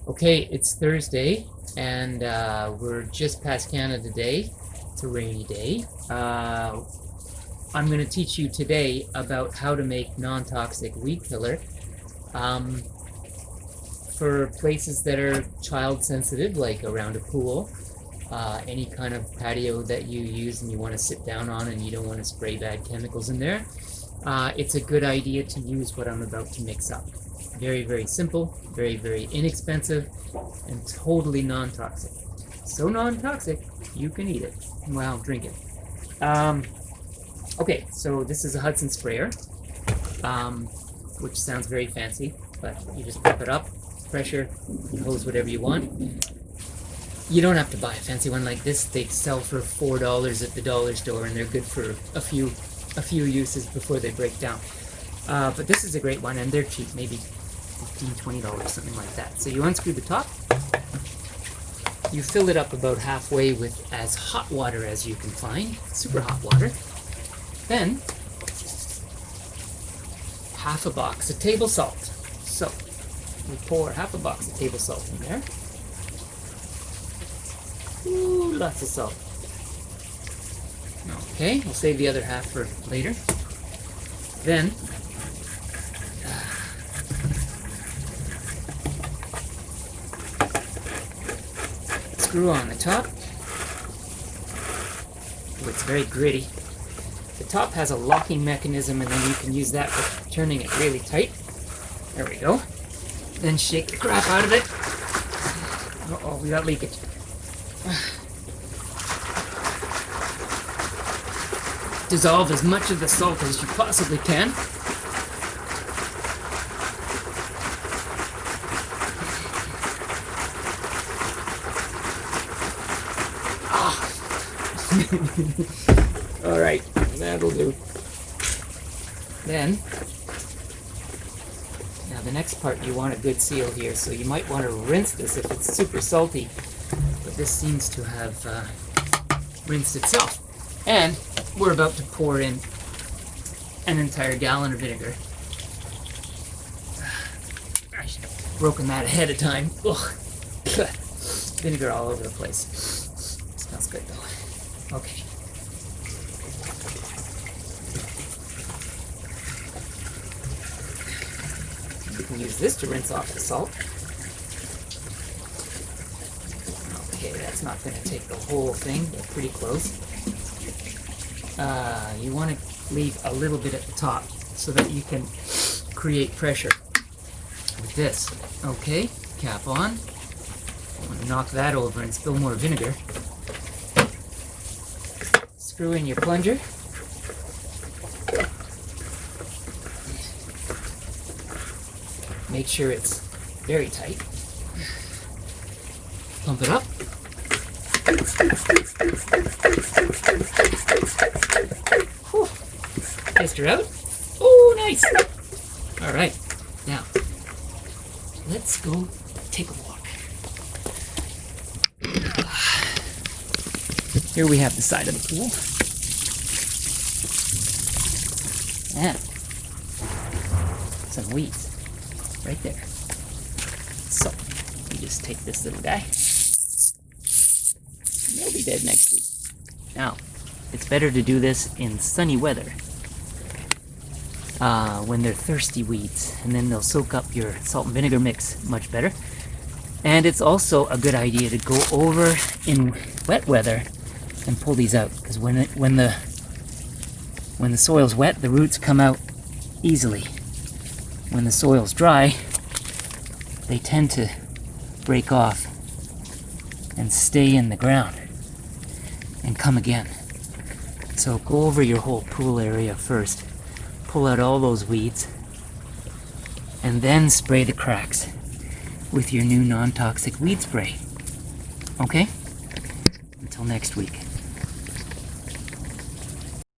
Okay, it's Thursday, and we're just past Canada Day. It's a rainy day. I'm going to teach you today about how to make non-toxic weed killer um, for places that are child sensitive, like around a pool, any kind of patio that you use and you want to sit down on and you don't want to spray bad chemicals in there. It's a good idea to use what I'm about to mix up. Very, very simple, very, very inexpensive, and totally non-toxic. So non-toxic, you can eat it. Well, drink it. Okay, so this is a Hudson sprayer, which sounds very fancy, but you just pump it up, pressure, hose whatever you want. You don't have to buy a fancy one like this. They sell for $4 at the dollar store, and they're good for a few uses before they break down. But this is a great one, and they're cheap, maybe $15–20, something like that. So you unscrew the top, you fill it up about halfway with as hot water as you can find, super hot water. Then half a box of table salt. So we pour half a box of table salt in there. Ooh, lots of salt. Okay, we'll save the other half for later. Then screw on the top. Oh, it's very gritty. The top has a locking mechanism, and then you can use that for turning it really tight. There we go. Then shake the crap out of it. Uh-oh, we got leakage. Dissolve as much of the salt as you possibly can. All right, that'll do. Then, now the next part, you want a good seal here, so you might want to rinse this if it's super salty, but this seems to have rinsed itself. And we're about to pour in an entire gallon of vinegar. I should have broken that ahead of time. Ugh. Vinegar all over the place. Smells good though. Okay. You can use this to rinse off the salt. Okay, that's not going to take the whole thing, but pretty close. You want to leave a little bit at the top so that you can create pressure with this. Okay, cap on. I want to knock that over and spill more vinegar. Screw in your plunger. Make sure it's very tight. Pump it up. Whew. Test her out. Oh, nice. All right. Now, let's go take a walk. Here we have the side of the pool. And some weeds right there. So, you just take this little guy. And they'll be dead next week. Now, it's better to do this in sunny weather. When they're thirsty weeds, and then they'll soak up your salt and vinegar mix much better. And it's also a good idea to go over in wet weather and pull these out, because when the soil's wet, the roots come out easily. When the soil's dry, they tend to break off and stay in the ground and come again. So go over your whole pool area first, pull out all those weeds, and then spray the cracks with your new non-toxic weed spray. Okay? Until next week.